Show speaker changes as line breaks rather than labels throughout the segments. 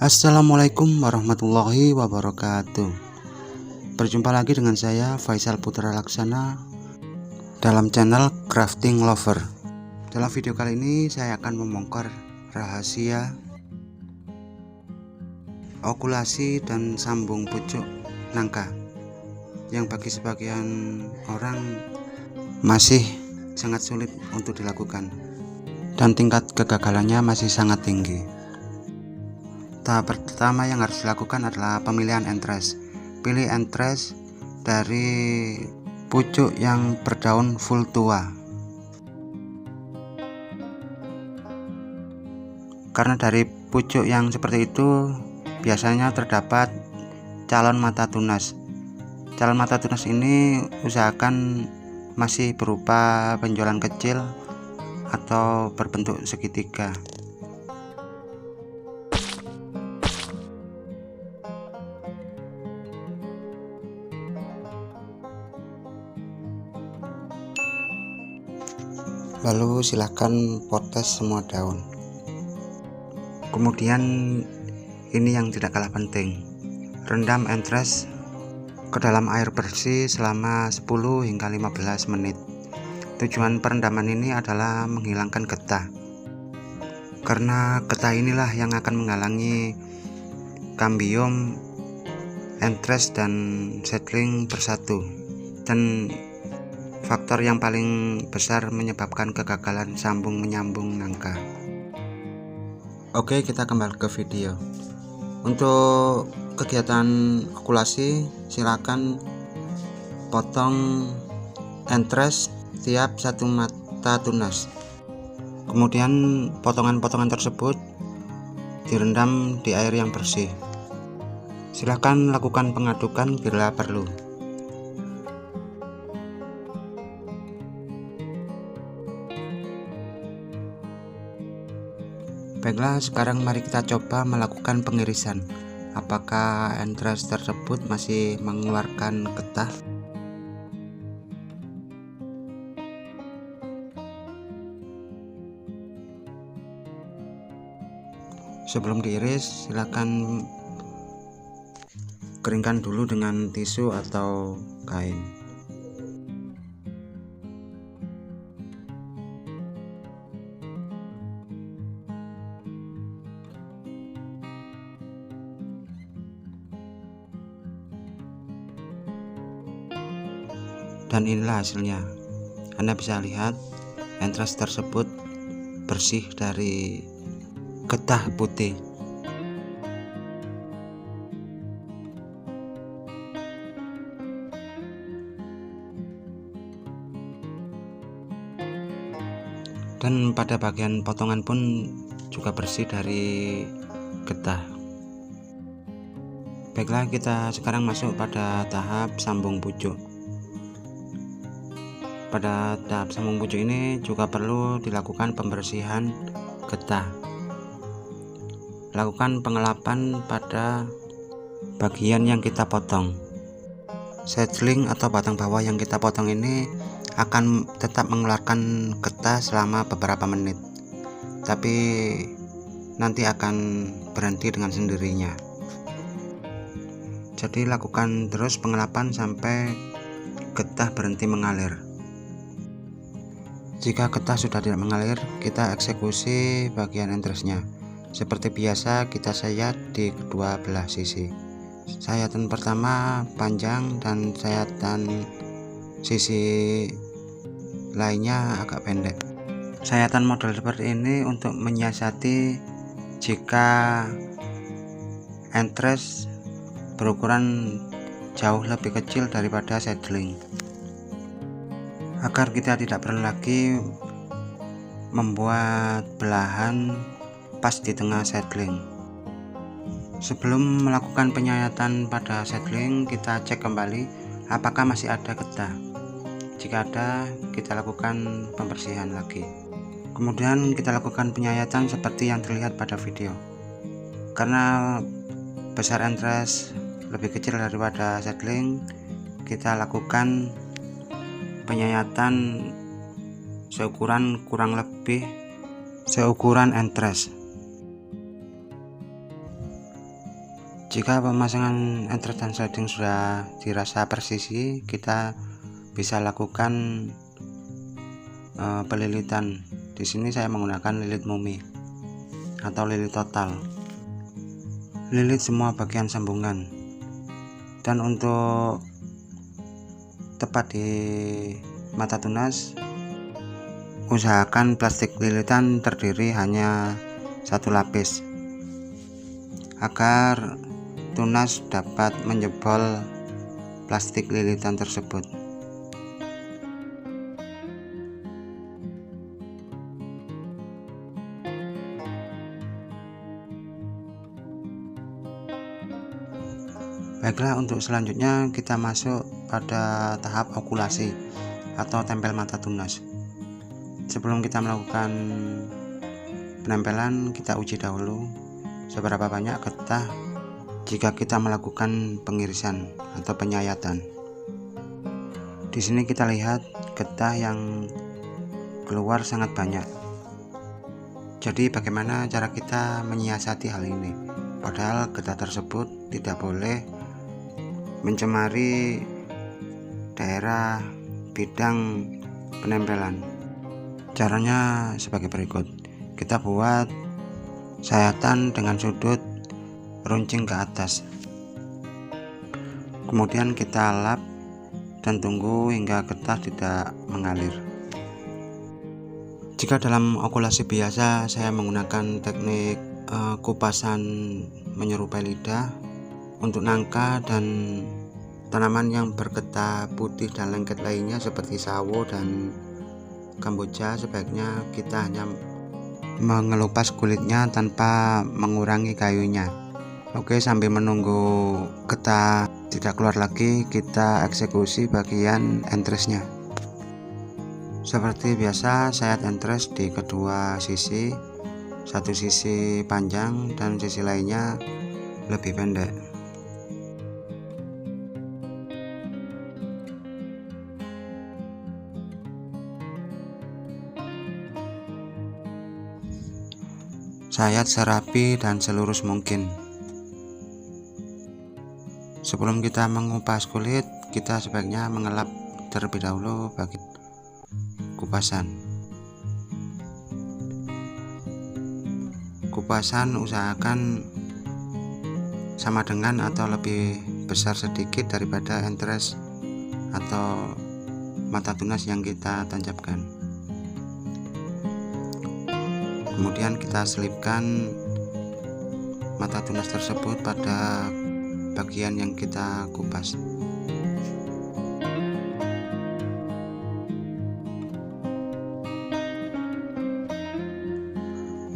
Assalamualaikum warahmatullahi wabarakatuh. Berjumpa lagi dengan saya Faisal Putra Laksana dalam channel Crafting Lover. Dalam video kali ini saya akan membongkar rahasia okulasi dan sambung pucuk nangka yang bagi sebagian orang masih sangat sulit untuk dilakukan dan tingkat kegagalannya masih sangat tinggi. Tahap pertama yang harus dilakukan adalah pemilihan entres. Pilih entres dari pucuk yang berdaun full tua. Karena dari pucuk yang seperti itu biasanya terdapat calon mata tunas. Calon mata tunas ini usahakan masih berupa benjolan kecil atau berbentuk segitiga. Lalu silahkan potes semua daun. Kemudian ini yang tidak kalah penting, rendam entres ke dalam air bersih selama 10 hingga 15 menit. Tujuan perendaman ini adalah menghilangkan getah, karena getah inilah yang akan menghalangi kambium, entres dan seedling bersatu, dan faktor yang paling besar menyebabkan kegagalan sambung menyambung nangka. Oke, kita kembali ke video. Untuk kegiatan okulasi silakan potong entres tiap satu mata tunas. Kemudian potongan-potongan tersebut direndam di air yang bersih. Silakan lakukan pengadukan bila perlu. Baiklah, sekarang mari kita coba melakukan pengirisan. Apakah entres tersebut masih mengeluarkan getah? Sebelum diiris, silakan keringkan dulu dengan tisu atau kain. Dan inilah hasilnya. Anda bisa lihat entres tersebut bersih dari getah putih. Dan pada bagian potongan pun juga bersih dari getah. Baiklah, kita sekarang masuk pada tahap sambung pucuk. Pada tahap sambung pucuk ini juga perlu dilakukan pembersihan getah. Lakukan pengelapan pada bagian yang kita potong. Seedling atau batang bawah yang kita potong ini akan tetap mengeluarkan getah selama beberapa menit, tapi nanti akan berhenti dengan sendirinya. Jadi lakukan terus pengelapan sampai getah berhenti mengalir. Jika getah sudah tidak mengalir, kita eksekusi bagian entresnya. Seperti biasa, kita sayat di kedua belah sisi. Sayatan pertama panjang dan sayatan sisi lainnya agak pendek. Sayatan model seperti ini untuk menyiasati jika entres berukuran jauh lebih kecil daripada seedling, agar kita tidak perlu lagi membuat belahan pas di tengah seedling. Sebelum melakukan penyayatan pada seedling, kita cek kembali apakah masih ada getah. Jika ada, kita lakukan pembersihan lagi. Kemudian kita lakukan penyayatan seperti yang terlihat pada video. Karena besar entres lebih kecil daripada seedling, kita lakukan penyayatan seukuran kurang lebih seukuran entres. Jika pemasangan entres dan sliding sudah dirasa presisi, kita bisa lakukan pelilitan. Di sini saya menggunakan lilit mumi atau lilit total. Lilit semua bagian sambungan. Dan untuk tepat di mata tunas, usahakan plastik lilitan terdiri hanya satu lapis agar tunas dapat menjebol plastik lilitan tersebut. Baiklah, untuk selanjutnya kita masuk pada tahap okulasi atau tempel mata tunas. Sebelum kita melakukan penempelan, kita uji dahulu seberapa banyak getah jika kita melakukan pengirisan atau penyayatan. Di sini kita lihat getah yang keluar sangat banyak. Jadi bagaimana cara kita menyiasati hal ini? Padahal getah tersebut tidak boleh mencemari daerah bidang penempelan. Caranya sebagai berikut. Kita buat sayatan dengan sudut runcing ke atas. Kemudian kita lap dan tunggu hingga getah tidak mengalir. Jika dalam okulasi biasa saya menggunakan teknik kupasan menyerupai lidah. Untuk nangka dan tanaman yang bergetah putih dan lengket lainnya seperti sawo dan kamboja, sebaiknya kita hanya mengelupas kulitnya tanpa mengurangi kayunya. Oke, sambil menunggu getah tidak keluar lagi, kita eksekusi bagian entresnya. Seperti biasa, sayat entres di kedua sisi, satu sisi panjang dan sisi lainnya lebih pendek. Sayat serapi dan selurus mungkin. Sebelum kita mengupas kulit, kita sebaiknya mengelap terlebih dahulu bagian kupasan. Kupasan usahakan sama dengan atau lebih besar sedikit daripada entres atau mata tunas yang kita tancapkan. Kemudian kita selipkan mata tunas tersebut pada bagian yang kita kupas.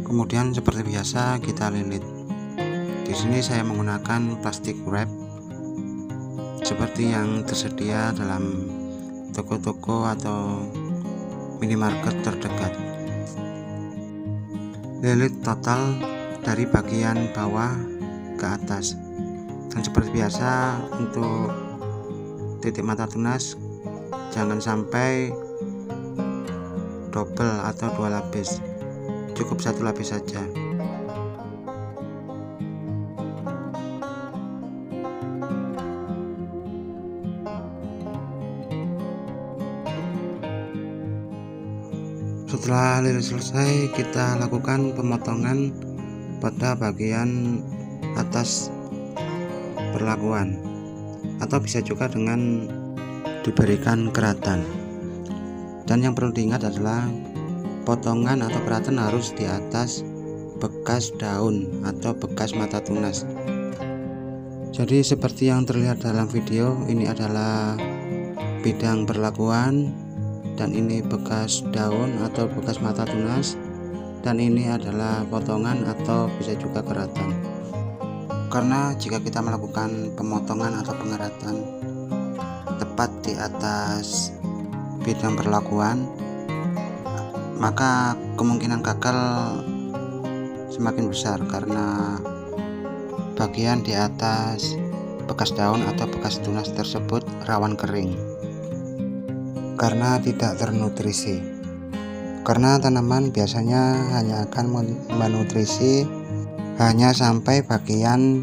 Kemudian seperti biasa kita lilit. Di sini saya menggunakan plastik wrap seperti yang tersedia dalam toko-toko atau minimarket terdekat. Lilit total dari bagian bawah ke atas. Dan seperti biasa, untuk titik mata tunas jangan sampai double atau dua lapis, cukup satu lapis saja. Setelah lilit selesai, kita lakukan pemotongan pada bagian atas perlakuan, atau bisa juga dengan diberikan keratan. Dan yang perlu diingat adalah potongan atau keratan harus di atas bekas daun atau bekas mata tunas. Jadi seperti yang terlihat dalam video, ini adalah bidang perlakuan, dan ini bekas daun atau bekas mata tunas, dan ini adalah potongan atau bisa juga keratan. Karena jika kita melakukan pemotongan atau pengeratan tepat di atas bidang perlakuan, maka kemungkinan gagal semakin besar karena bagian di atas bekas daun atau bekas tunas tersebut rawan kering karena tidak ternutrisi. Karena tanaman biasanya hanya akan menutrisi hanya sampai bagian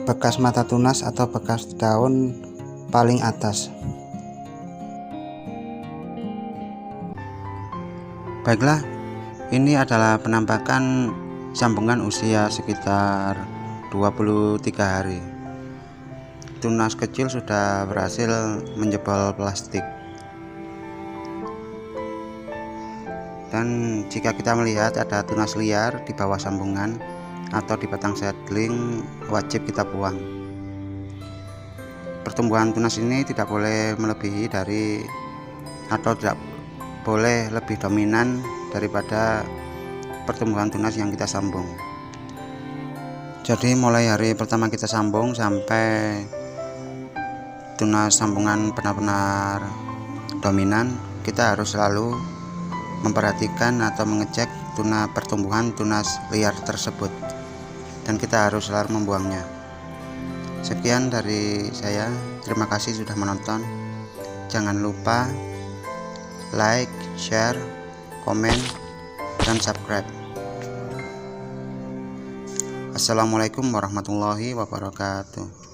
bekas mata tunas atau bekas daun paling atas. Baiklah, ini adalah penampakan sambungan usia sekitar 23 hari. Tunas kecil sudah berhasil menjebol plastik. Dan jika kita melihat ada tunas liar di bawah sambungan atau di batang seedling, wajib kita buang. Pertumbuhan tunas ini tidak boleh melebihi dari atau tidak boleh lebih dominan daripada pertumbuhan tunas yang kita sambung. Jadi mulai hari pertama kita sambung sampai tunas sambungan benar-benar dominan, kita harus selalu memperhatikan atau mengecek pertumbuhan tunas liar tersebut, dan kita harus selalu membuangnya. Sekian dari saya, terima kasih sudah menonton. Jangan lupa like, share, komen, dan subscribe. Assalamualaikum warahmatullahi wabarakatuh.